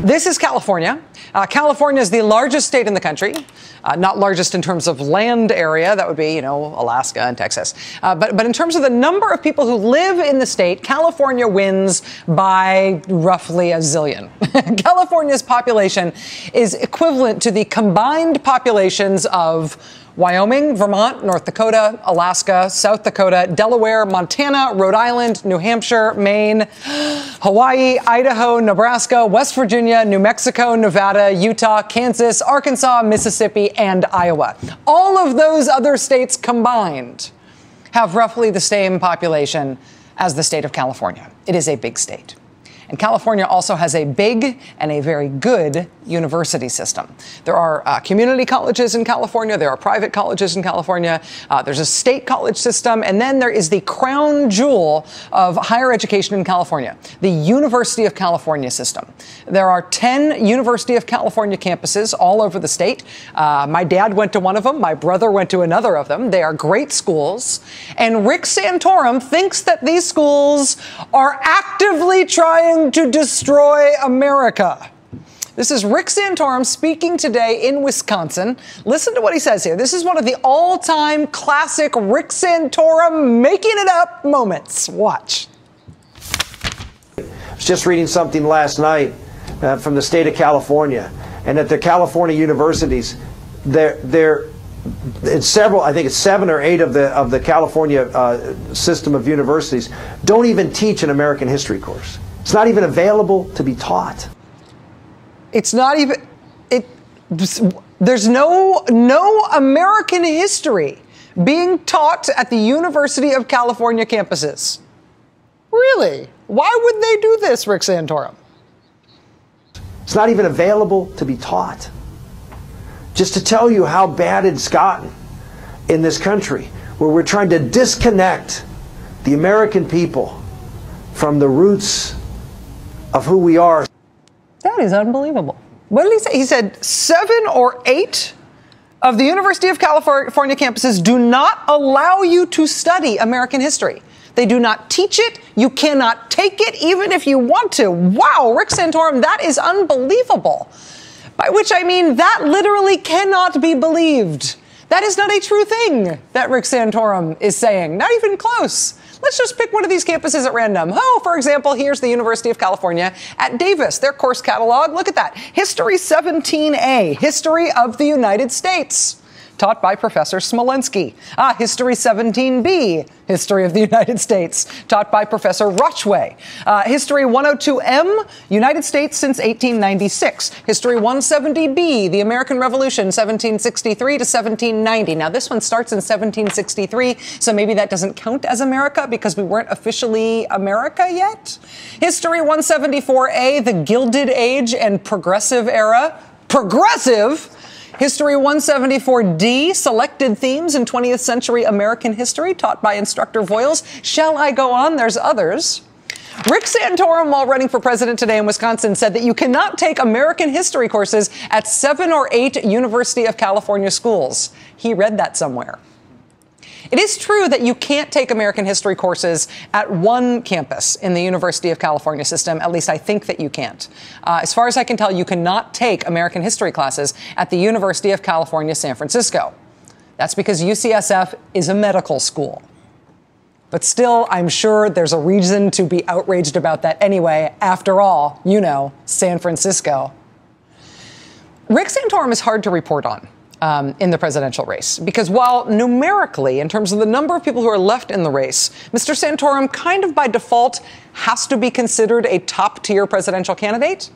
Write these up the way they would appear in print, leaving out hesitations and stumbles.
This is California. California is the largest state in the country. Not largest in terms of land area. That would be, Alaska and Texas. But in terms of the number of people who live in the state, California wins by roughly a zillion. California's population is equivalent to the combined populations of Wyoming, Vermont, North Dakota, Alaska, South Dakota, Delaware, Montana, Rhode Island, New Hampshire, Maine, Hawaii, Idaho, Nebraska, West Virginia, New Mexico, Nevada, Utah, Kansas, Arkansas, Mississippi, and Iowa. All of those other states combined have roughly the same population as the state of California. It is a big state. And California also has a big and a very good university system. There are community colleges in California. There are private colleges in California. There's a state college system. And then there is the crown jewel of higher education in California, the University of California system. There are 10 University of California campuses all over the state. My dad went to one of them. My brother went to another of them. They are great schools. And Rick Santorum thinks that these schools are actively trying to destroy America. This is Rick Santorum speaking today in Wisconsin. Listen to what he says here. This is one of the all-time classic Rick Santorum making it up moments. Watch. I was just reading something last night from the state of California, and at the California universities, it's several, I think it's 7 or 8 of the California system of universities don't even teach an American history course. It's not even available to be taught. It's not even, there's no American history being taught at the University of California campuses. Really? Why would they do this, Rick Santorum? It's not even available to be taught. Just to tell you how bad it's gotten in this country, where we're trying to disconnect the American people from the roots of who we are. That is unbelievable. What did he say? He said 7 or 8 of the University of California campuses do not allow you to study American history. They do not teach it. You cannot take it even if you want to. Wow, Rick Santorum, that is unbelievable. By which I mean that literally cannot be believed. That is not a true thing that Rick Santorum is saying. Not even close. Let's just pick one of these campuses at random. Oh, for example, here's the University of California at Davis. Their course catalog, look at that. History 17A, History of the United States, taught by Professor Smolensky. History 17B, History of the United States, taught by Professor Rochway. History 102M, United States since 1896. History 170B, the American Revolution, 1763 to 1790. Now, this one starts in 1763, so maybe that doesn't count as America because we weren't officially America yet. History 174A, the Gilded Age and Progressive Era. Progressive? History 174D, Selected Themes in 20th Century American History, taught by Instructor Voiles. Shall I go on? There's others. Rick Santorum, while running for president today in Wisconsin, said that you cannot take American history courses at 7 or 8 University of California schools. He read that somewhere. It is true that you can't take American history courses at one campus in the University of California system. At least I think that you can't. As far as I can tell, you cannot take American history classes at the University of California, San Francisco. That's because UCSF is a medical school. But still, I'm sure there's a reason to be outraged about that anyway. After all, San Francisco. Rick Santorum is hard to report on in the presidential race, because while numerically, in terms of the number of people who are left in the race, Mr. Santorum kind of by default has to be considered a top-tier presidential candidate.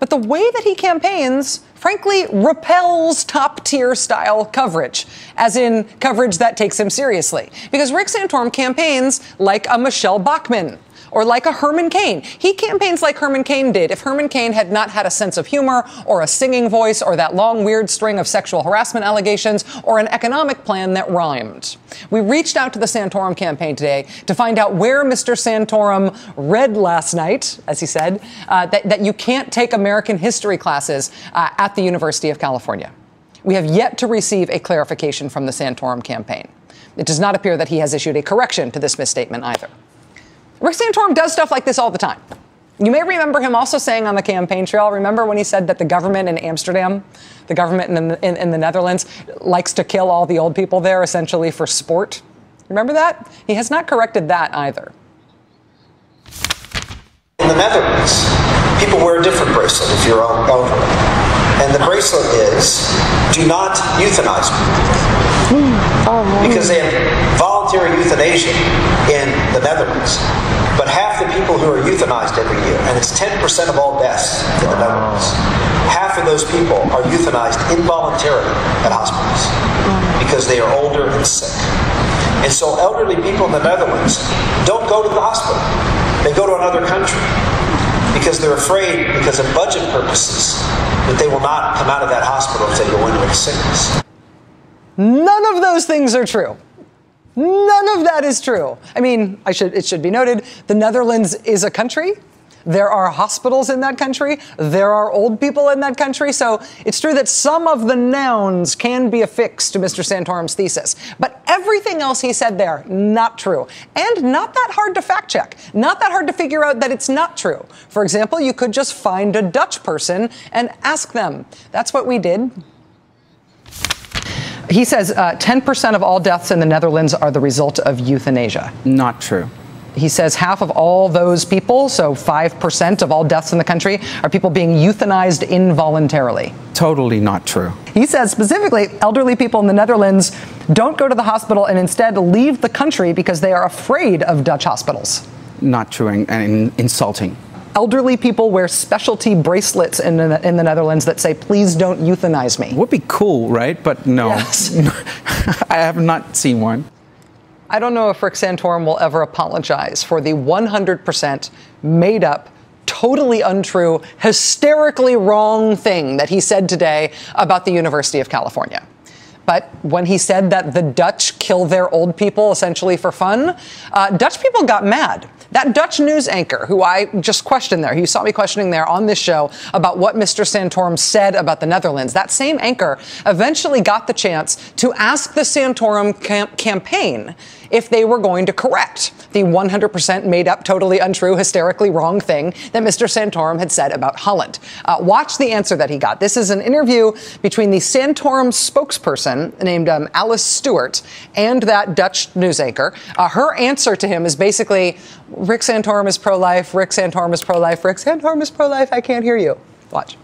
But the way that he campaigns, frankly, repels top-tier style coverage, as in coverage that takes him seriously. Because Rick Santorum campaigns like a Michelle Bachmann, or like a Herman Cain. He campaigns like Herman Cain did if Herman Cain had not had a sense of humor or a singing voice or that long, weird string of sexual harassment allegations or an economic plan that rhymed. We reached out to the Santorum campaign today to find out where Mr. Santorum read last night, as he said, that you can't take American history classes at the University of California. We have yet to receive a clarification from the Santorum campaign. It does not appear that he has issued a correction to this misstatement either. Rick Santorum does stuff like this all the time. You may remember him also saying on the campaign trail, remember when he said that the government in Amsterdam, the government in the Netherlands, likes to kill all the old people there essentially for sport? Remember that? He has not corrected that either. In the Netherlands, people wear a different bracelet if you're elderly. And the bracelet is, do not euthanize me. Because they have voluntary euthanasia in the Netherlands. But half the people who are euthanized every year, and it's 10% of all deaths in the Netherlands, half of those people are euthanized involuntarily at hospitals because they are older and sick. And so elderly people in the Netherlands don't go to the hospital. They go to another country because they're afraid, because of budget purposes, that they will not come out of that hospital if they go into a sickness. None of those things are true. None of that is true. I mean, it should be noted, the Netherlands is a country. There are hospitals in that country. There are old people in that country. So it's true that some of the nouns can be affixed to Mr. Santorum's thesis. But everything else he said there, not true. And not that hard to fact check. Not that hard to figure out that it's not true. For example, you could just find a Dutch person and ask them. That's what we did. He says 10% of all deaths in the Netherlands are the result of euthanasia. Not true. He says half of all those people, so 5% of all deaths in the country, are people being euthanized involuntarily. Totally not true. He says specifically, elderly people in the Netherlands don't go to the hospital and instead leave the country because they are afraid of Dutch hospitals. Not true and insulting. Elderly people wear specialty bracelets in the Netherlands that say, please don't euthanize me. Would be cool, right? But no. Yes. I have not seen one. I don't know if Rick Santorum will ever apologize for the 100% made up, totally untrue, hysterically wrong thing that he said today about the University of California. But when he said that the Dutch kill their old people essentially for fun, Dutch people got mad. That Dutch news anchor, who I just questioned there, you saw me questioning there on this show about what Mr. Santorum said about the Netherlands, that same anchor eventually got the chance to ask the Santorum campaign if they were going to correct the 100% made up, totally untrue, hysterically wrong thing that Mr. Santorum had said about Holland. Watch the answer that he got. This is an interview between the Santorum spokesperson named Alice Stewart and that Dutch news anchor. Her answer to him is basically, Rick Santorum is pro-life, Rick Santorum is pro-life, Rick Santorum is pro-life, I can't hear you. Watch.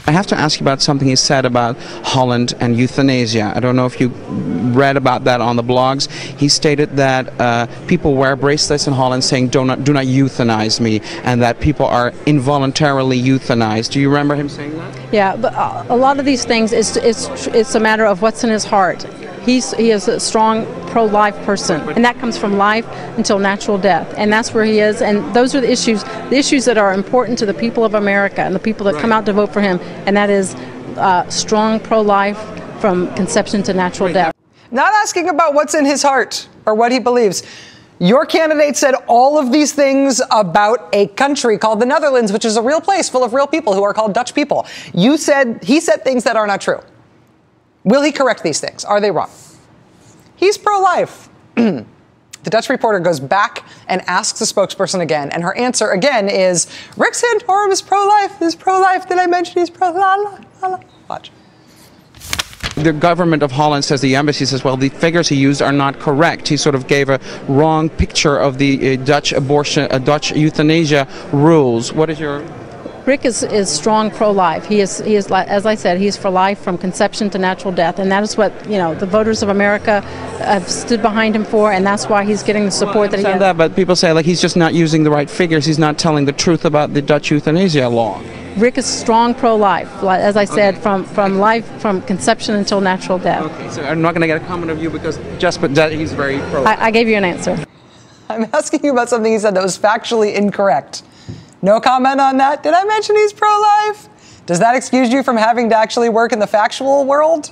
I have to ask you about something he said about Holland and euthanasia. I don't know if you read about that on the blogs. He stated that people wear bracelets in Holland saying do not euthanize me, and that people are involuntarily euthanized. Do you remember him saying that? Yeah, but a lot of these things, it's a matter of what's in his heart. He is a strong pro-life person, and that comes from life until natural death, and that's where he is. And those are the issues that are important to the people of America and the people that come out to vote for him, and that is strong pro-life from conception to natural death. Not asking about what's in his heart or what he believes. Your candidate said all of these things about a country called the Netherlands, which is a real place full of real people who are called Dutch people. He said things that are not true. Will he correct these things? Are they wrong? He's pro-life. The Dutch reporter goes back and asks the spokesperson again, and her answer again is, Rick Santorum is pro-life. Is pro-life. Did I mention he's pro-life? Watch. The government of Holland says, the embassy says, well, the figures he used are not correct. He sort of gave a wrong picture of the Dutch Dutch euthanasia rules. What is your... Rick is strong pro-life. He is, as I said, he's for life from conception to natural death, and that is what the voters of America have stood behind him for, and that's why he's getting the support that he has. That, but people say he's just not using the right figures. He's not telling the truth about the Dutch euthanasia law. Rick is strong pro-life, as I said, from life from conception until natural death. Okay, so I'm not going to get a comment of you because he's very pro-life. I gave you an answer. I'm asking you about something he said that was factually incorrect. No comment on that? Did I mention he's pro-life? Does that excuse you from having to actually work in the factual world?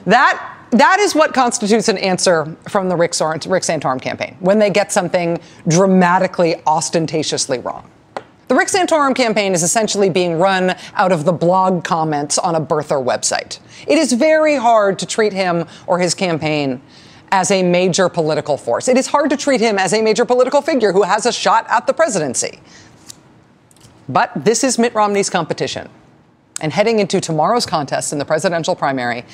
That is what constitutes an answer from the Rick Santorum campaign, when they get something dramatically, ostentatiously wrong. The Rick Santorum campaign is essentially being run out of the blog comments on a birther website. It is very hard to treat him or his campaign as a major political force. It is hard to treat him as a major political figure who has a shot at the presidency. But this is Mitt Romney's competition. And heading into tomorrow's contest in the presidential primary,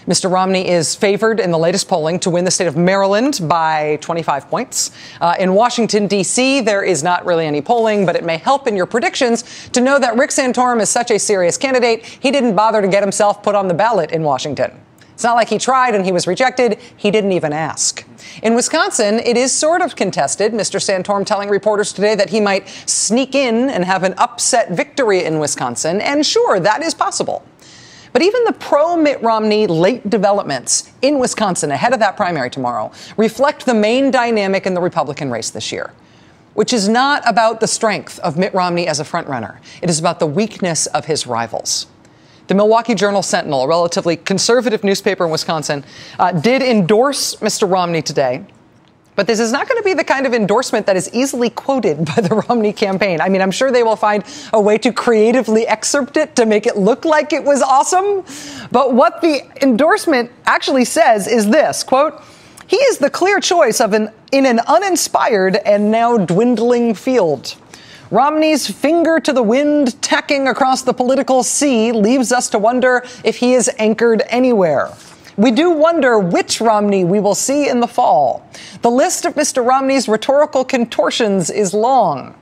Mr. Romney is favored in the latest polling to win the state of Maryland by 25 points. In Washington, D.C., there is not really any polling, but it may help in your predictions to know that Rick Santorum is such a serious candidate, he didn't bother to get himself put on the ballot in Washington. It's not like he tried and he was rejected. He didn't even ask. In Wisconsin, it is sort of contested. Mr. Santorum telling reporters today that he might sneak in and have an upset victory in Wisconsin. And sure, that is possible. But even the pro-Mitt Romney late developments in Wisconsin ahead of that primary tomorrow reflect the main dynamic in the Republican race this year, which is not about the strength of Mitt Romney as a frontrunner. It is about the weakness of his rivals. The Milwaukee Journal-Sentinel, a relatively conservative newspaper in Wisconsin, did endorse Mr. Romney today. But this is not going to be the kind of endorsement that is easily quoted by the Romney campaign. I mean, I'm sure they will find a way to creatively excerpt it to make it look like it was awesome. But what the endorsement actually says is this, quote, "He is the clear choice in an uninspired and now dwindling field. Romney's finger to the wind tacking across the political sea leaves us to wonder if he is anchored anywhere. We do wonder which Romney we will see in the fall. The list of Mr. Romney's rhetorical contortions is long."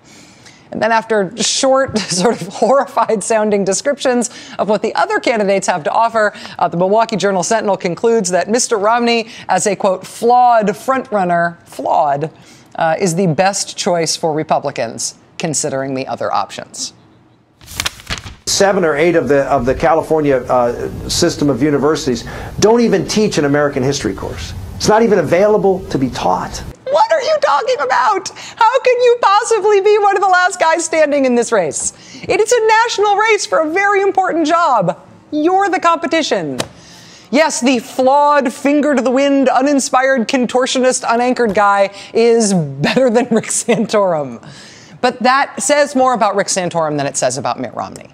And then after short, sort of horrified-sounding descriptions of what the other candidates have to offer, the Milwaukee Journal-Sentinel concludes that Mr. Romney, as a, quote, flawed frontrunner, is the best choice for Republicans, considering the other options. 7 or 8 of the California system of universities don't even teach an American history course. It's not even available to be taught. What are you talking about? How can you possibly be one of the last guys standing in this race? It is a national race for a very important job. You're the competition. Yes, the flawed, finger to the wind, uninspired, contortionist, unanchored guy is better than Rick Santorum. But that says more about Rick Santorum than it says about Mitt Romney.